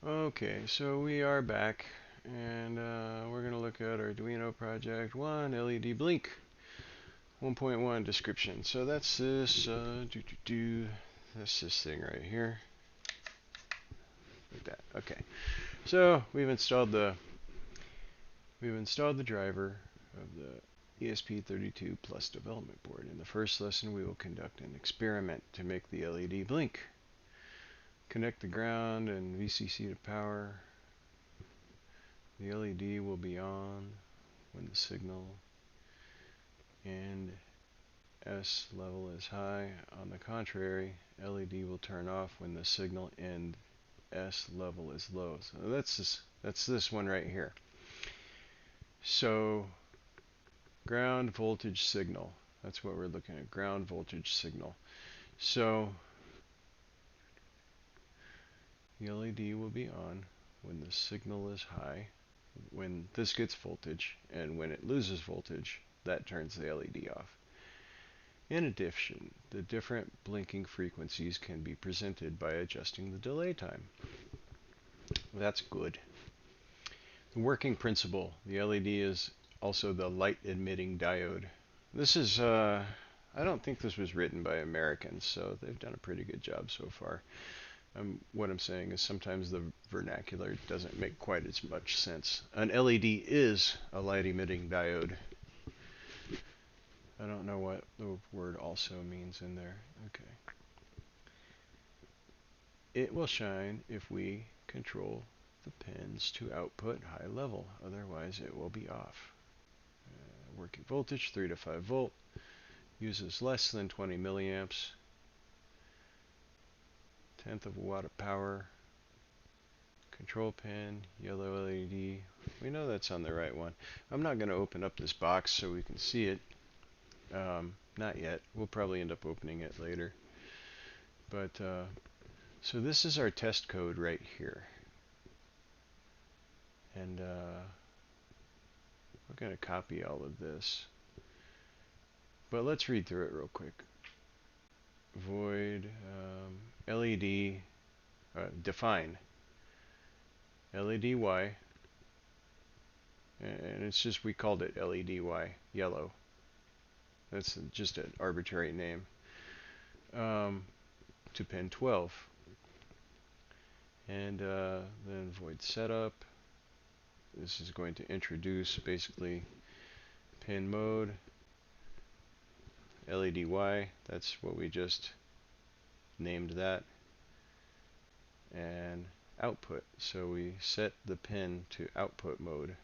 Okay, so we are back, and we're going to look at Arduino Project 1 LED Blink 1.1 description. So that's that's this thing right here, like that. Okay, so we've installed the driver of the ESP32 Plus development board. In the first lesson, we will conduct an experiment to make the LED blink. Connect the ground and VCC to power. The LED will be on when the signal and S level is high. On the contrary, LED will turn off when the signal and S level is low. So that's this one right here. So ground voltage signal. That's what we're looking at, ground voltage signal. So the LED will be on when the signal is high, when this gets voltage, and when it loses voltage, that turns the LED off. In addition, the different blinking frequencies can be presented by adjusting the delay time. That's good. The working principle. The LED is also the light emitting diode. This is, I don't think this was written by Americans, so they've done a pretty good job so far. What I'm saying is sometimes the vernacular doesn't make quite as much sense. An LED is a light emitting diode. I don't know what the word also means in there. Okay. It will shine if we control the pins to output high level, otherwise it will be off. Working voltage 3 to 5 volt, uses less than 20 milliamps, tenth of a watt of power. Control pin, yellow LED. We know that's on the right one. I'm not going to open up this box so we can see it. Not yet. We'll probably end up opening it later. But so this is our test code right here. And we're going to copy all of this. But let's read through it real quick. Void LED define LEDY, and it's just, we called it LEDY yellow. That's just an arbitrary name. To pin 12. And then void setup. This is going to introduce basically pin mode, LEDY, that's what we just named that, and output. So we set the pin to output mode.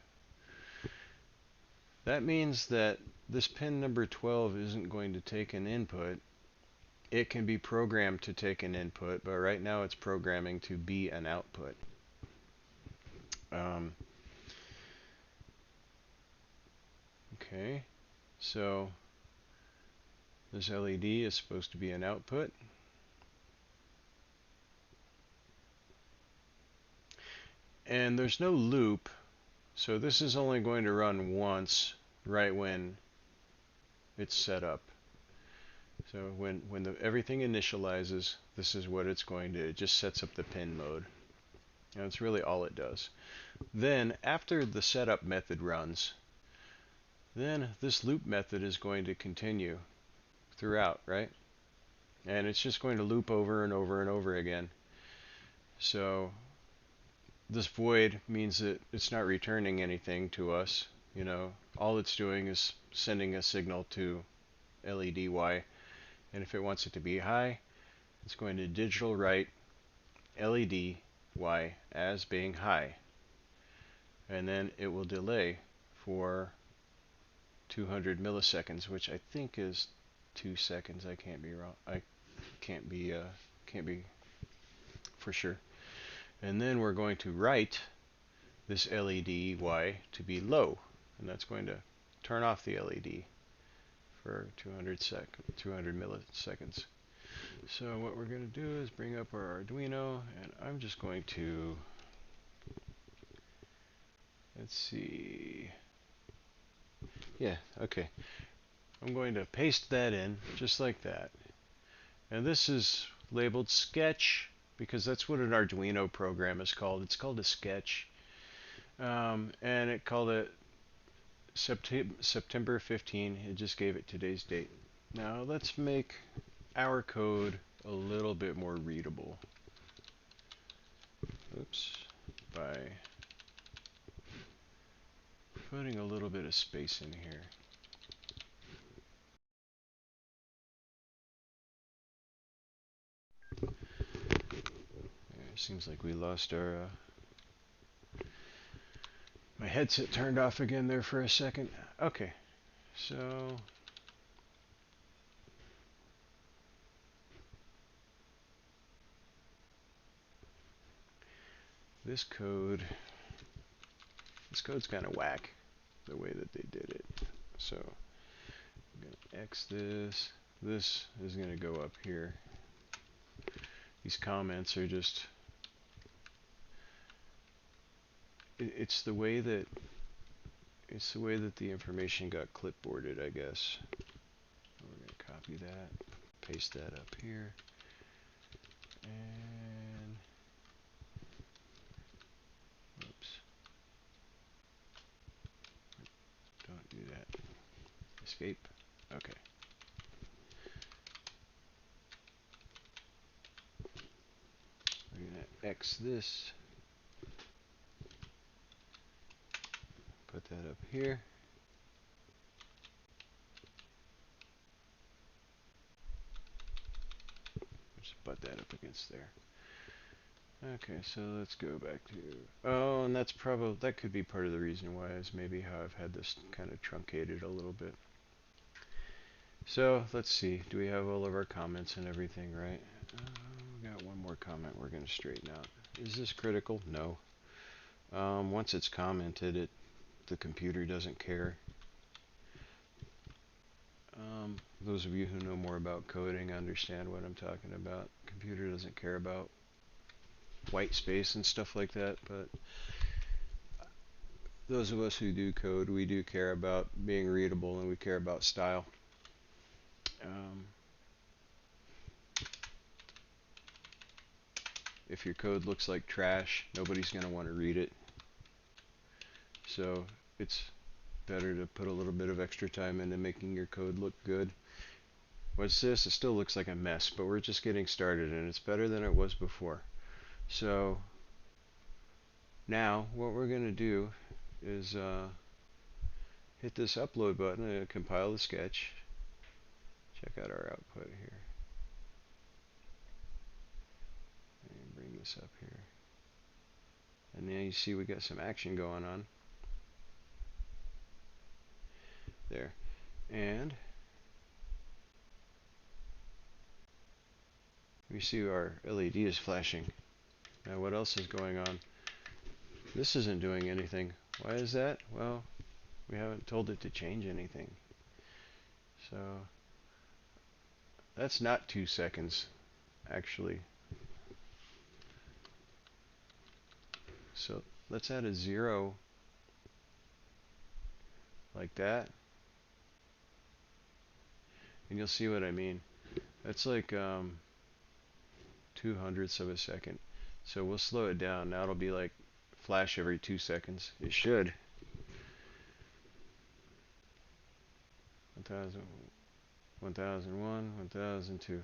That means that this pin number 12 isn't going to take an input. It can be programmed to take an input, but right now it's programming to be an output. Okay, so this LED is supposed to be an output. And there's no loop, so this is only going to run once right when it's set up. So when everything initializes, this is what it's going to do. It just sets up the pin mode. And that's really all it does. Then after the setup method runs, then this loop method is going to continue throughout, right? And it's just going to loop over and over and over again. So this void means that it's not returning anything to us. You know, all it's doing is sending a signal to LEDY, and if it wants it to be high, it's going to digital write LEDY as being high, and then it will delay for 200 milliseconds, which I think is 2 seconds. I can't be wrong. I can't be for sure. And then we're going to write this LEDY to be low, and that's going to turn off the LED for 200 milliseconds. So what we're going to do is bring up our Arduino, and I'm just going to, let's see, yeah, okay. I'm going to paste that in just like that. And this is labeled sketch because that's what an Arduino program is called. It's called a sketch. And it called it September 15. It just gave it today's date. Now let's make our code a little bit more readable. Oops. By putting a little bit of space in here. It seems like we lost our my headset turned off again there for a second. Okay, so this code's kind of whack the way that they did it. So I'm gonna X this. This is gonna go up here. These comments are just it's the way that the information got clipboarded, I guess. We're going to copy that, paste that up here, and oops, don't do that. Escape. Okay. We're going to X this, put that up here. Just butt that up against there. Okay, so let's go back to, oh, and that could be part of the reason why is maybe how I've had this kind of truncated a little bit. So let's see, do we have all of our comments and everything, right? We got one more comment we're going to straighten out. Is this critical? No. Once it's commented, the computer doesn't care. Those of you who know more about coding understand what I'm talking about. Computer doesn't care about white space and stuff like that, but those of us who do code, we do care about being readable and we care about style. If your code looks like trash, nobody's going to want to read it. So it's better to put a little bit of extra time into making your code look good. What's this? It still looks like a mess, but we're just getting started and it's better than it was before. So now what we're going to do is hit this upload button and compile the sketch. Check out our output here. And bring this up here. And now you see we got some action going on. There. And we see our LED is flashing. Now what else is going on? This isn't doing anything. Why is that? Well, we haven't told it to change anything. So that's not 2 seconds, actually. So let's add a 0 like that. And you'll see what I mean. That's like 2/100ths of a second. So we'll slow it down. Now it'll be like flash every 2 seconds. It should. 1000, 1001, 1002,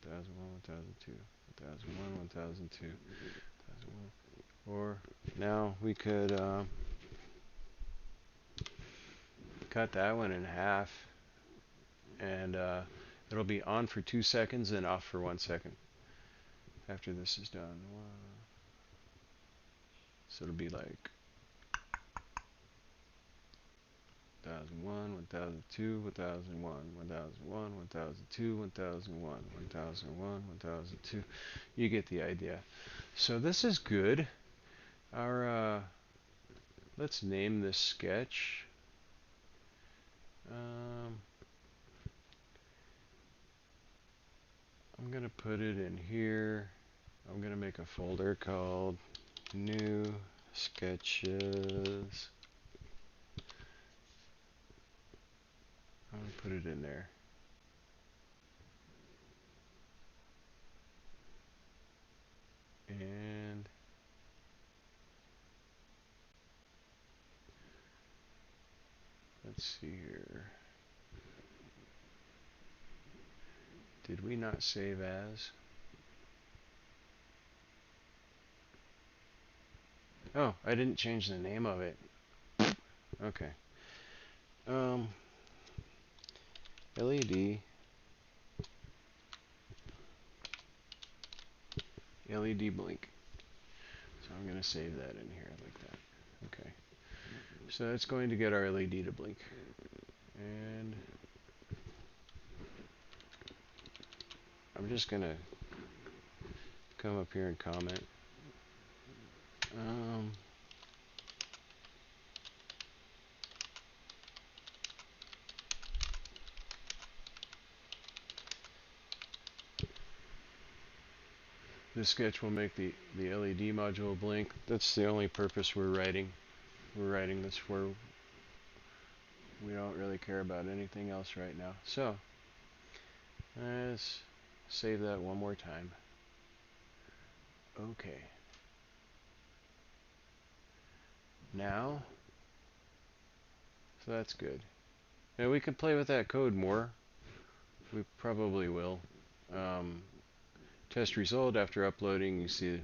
1001, 1002, 1001, 1002, 1001. Or now we could cut that one in half, and it'll be on for 2 seconds and off for 1 second after this is done. So it'll be like 1001, 1002, 1001, 1001, 1002, 1001, 1001, 1002. You get the idea. So this is good. Our let's name this sketch. I'm gonna put it in here. I'm gonna make a folder called New Sketches. I'm gonna put it in there. And let's see here. Did we not save as? Oh, I didn't change the name of it. Okay. LED LED blink. So I'm going to save that in here like that. Okay. So that's going to get our LED to blink. And I'm just going to come up here and comment. This sketch will make the LED module blink. That's the only purpose we're writing. We're writing this for. We don't really care about anything else right now. So let's save that one more time. Okay. Now, so that's good. Now we could play with that code more. We probably will. Test result after uploading. You see,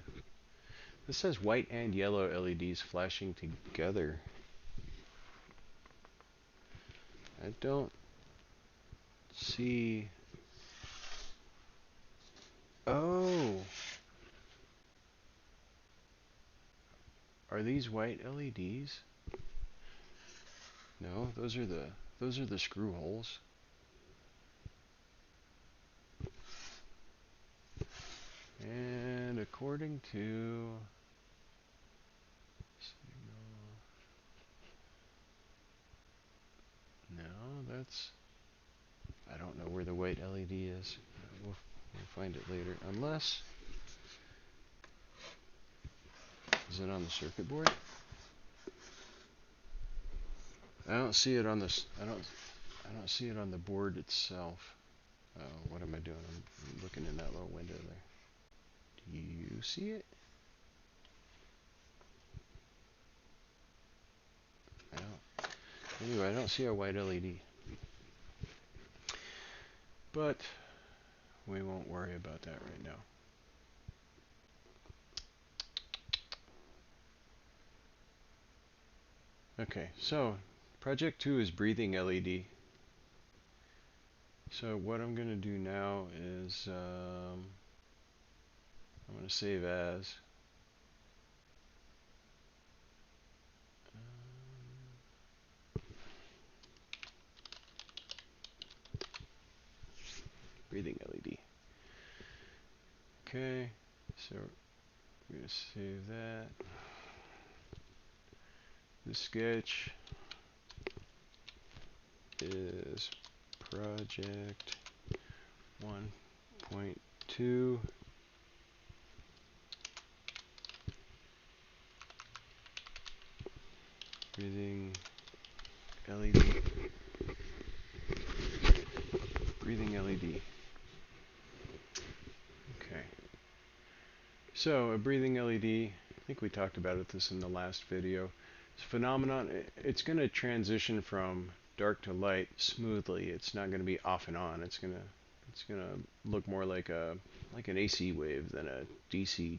this says white and yellow LEDs flashing together. I don't see. Oh, are these white LEDs? No, those are the screw holes. And according to no, that's, I don't know where the white LED is. We'll find it later. Unless, is it on the circuit board? I don't see it on this. I don't see it on the board itself. What am I doing? I'm looking in that little window there. Do you see it? I don't. Anyway, I don't see a white LED. But we won't worry about that right now. Okay, so project 2 is breathing LED. So what I'm going to do now is I'm going to save as. Breathing LED. Okay, so we're going to save that. The sketch is project 1.2. Breathing LED. Breathing LED. Okay. So a breathing LED, I think we talked about this in the last video. It's a phenomenon. It's going to transition from dark to light smoothly. It's not going to be off and on. It's going to look more like an AC wave than a DC.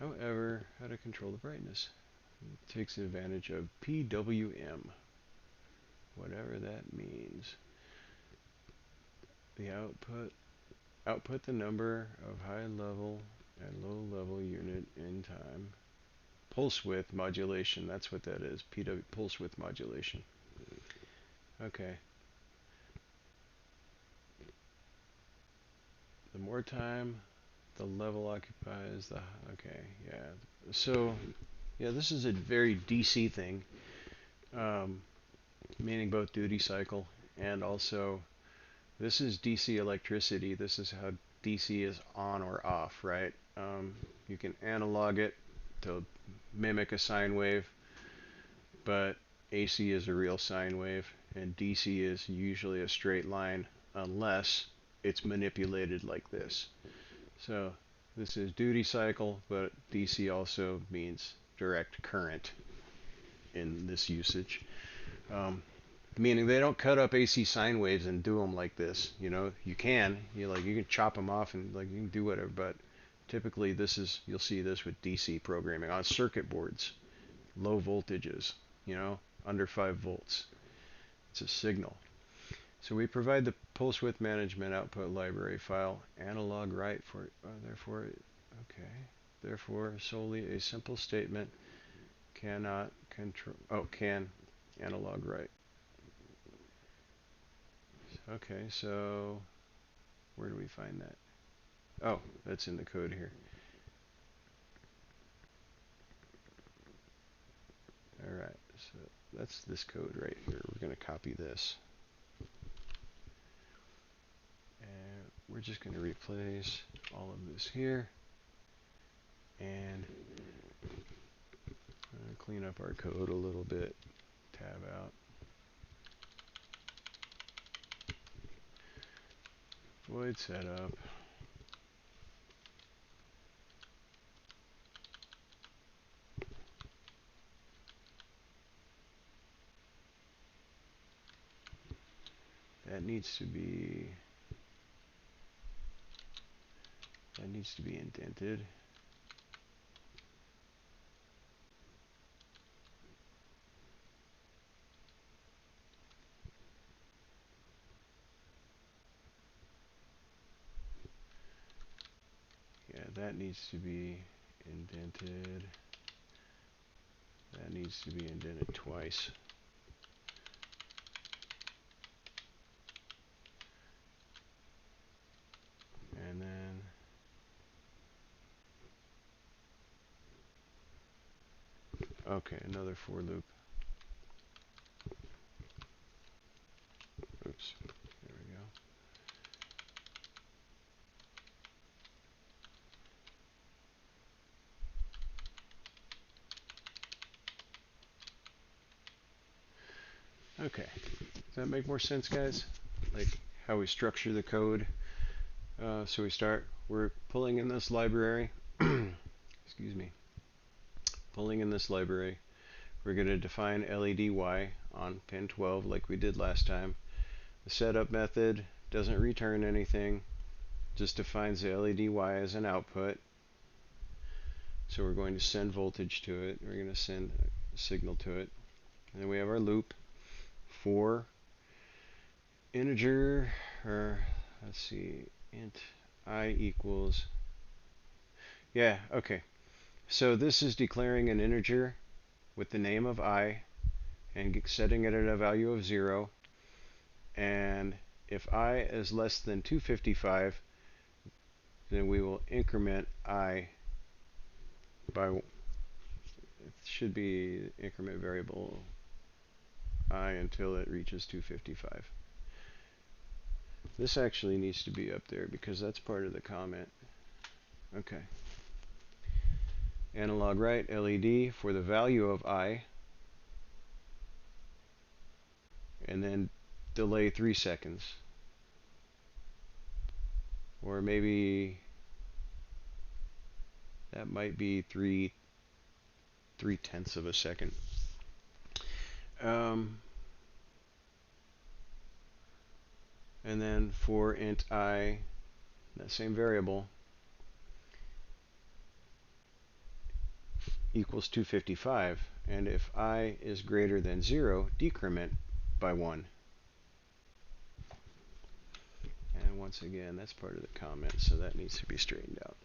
However, how to control the brightness? It takes advantage of PWM, whatever that means. The output the number of high level and low level unit in time. Pulse width modulation, that's what that is. Pulse width modulation. Okay. The more time the level occupies, okay, yeah. So, yeah, this is a very DC thing, meaning both duty cycle and also this is DC electricity. This is how DC is on or off, right? You can analog it to mimic a sine wave, but AC is a real sine wave, and DC is usually a straight line unless it's manipulated like this. So this is duty cycle, but DC also means direct current in this usage. Um, Meaning they don't cut up AC sine waves and do them like this. You know, you can, you can chop them off and like you can do whatever, but typically you'll see this with DC programming on circuit boards, low voltages, under 5 volts. It's a signal. So we provide the pulse width management output library file analog write for therefore solely a simple statement cannot control can analog write. Okay, so where do we find that? Oh, that's in the code here. Alright, so that's this code right here. We're going to copy this. And we're just going to replace all of this here. And clean up our code a little bit. Tab out. Void setup. That needs to be indented. Yeah, that needs to be indented. That needs to be indented twice. And then okay, another for loop. Oops. There we go. Okay. Does that make more sense, guys? Like how we structure the code. So we're pulling in this library. Excuse me. Pulling in this library. We're going to define LED Y on pin 12 like we did last time. The setup method doesn't return anything, just defines the LED Y as an output. So we're going to send voltage to it. We're going to send a signal to it. And then we have our loop for integer, or let's see, int I equals, yeah, okay. So this is declaring an integer with the name of I and setting it at a value of 0. And if I is less than 255, then we will increment I by, it should be increment variable I until it reaches 255. This actually needs to be up there because that's part of the comment. Okay. Analog write LED for the value of I, and then delay 3 seconds. Or maybe that might be 3/10 of a second. And then for int I, that same variable, equals 255. And if I is greater than 0, decrement by 1. And once again, that's part of the comment, so that needs to be straightened out.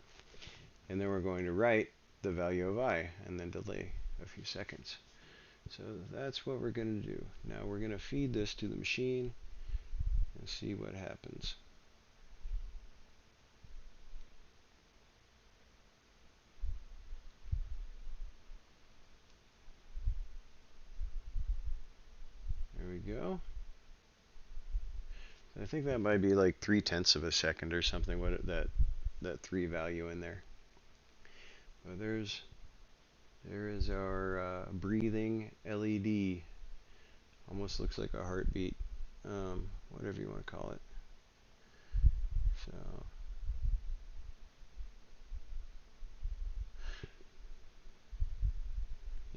And then we're going to write the value of I and then delay a few seconds. So that's what we're going to do. Now we're going to feed this to the machine and see what happens. There we go. I think that might be like 3/10 of a second or something. What that 3 value in there. Well, there is our breathing LED. Almost looks like a heartbeat. Whatever you want to call it. So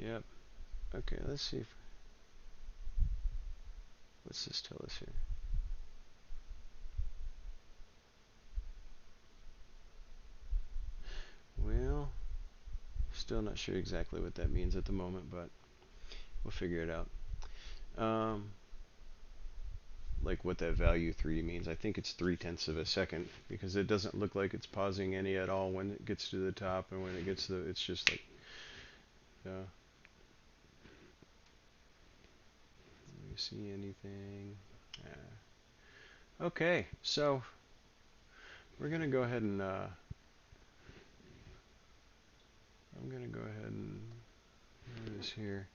Yep. Okay, let's see. What's this tell us here? Well, still not sure exactly what that means at the moment, but we'll figure it out. Like what that value 3 means. I think it's 3/10 of a second because it doesn't look like it's pausing any at all when it gets to the top, and when it gets to it's just like, let me see anything. Okay, so we're gonna go ahead and I'm gonna go ahead and do this here.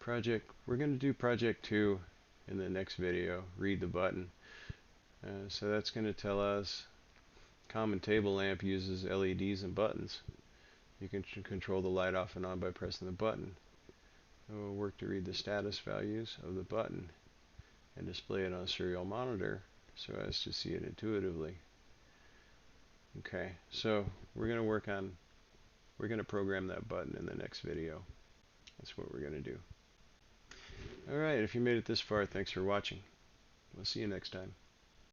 We're gonna do project 2 in the next video. Read the button. So that's gonna tell us common table lamp uses LEDs and buttons. You can control the light off and on by pressing the button. It will work to read the status values of the button and display it on a serial monitor so as to see it intuitively. Okay, so we're going to program that button in the next video. That's what we're going to do. Alright, if you made it this far, thanks for watching. We'll see you next time.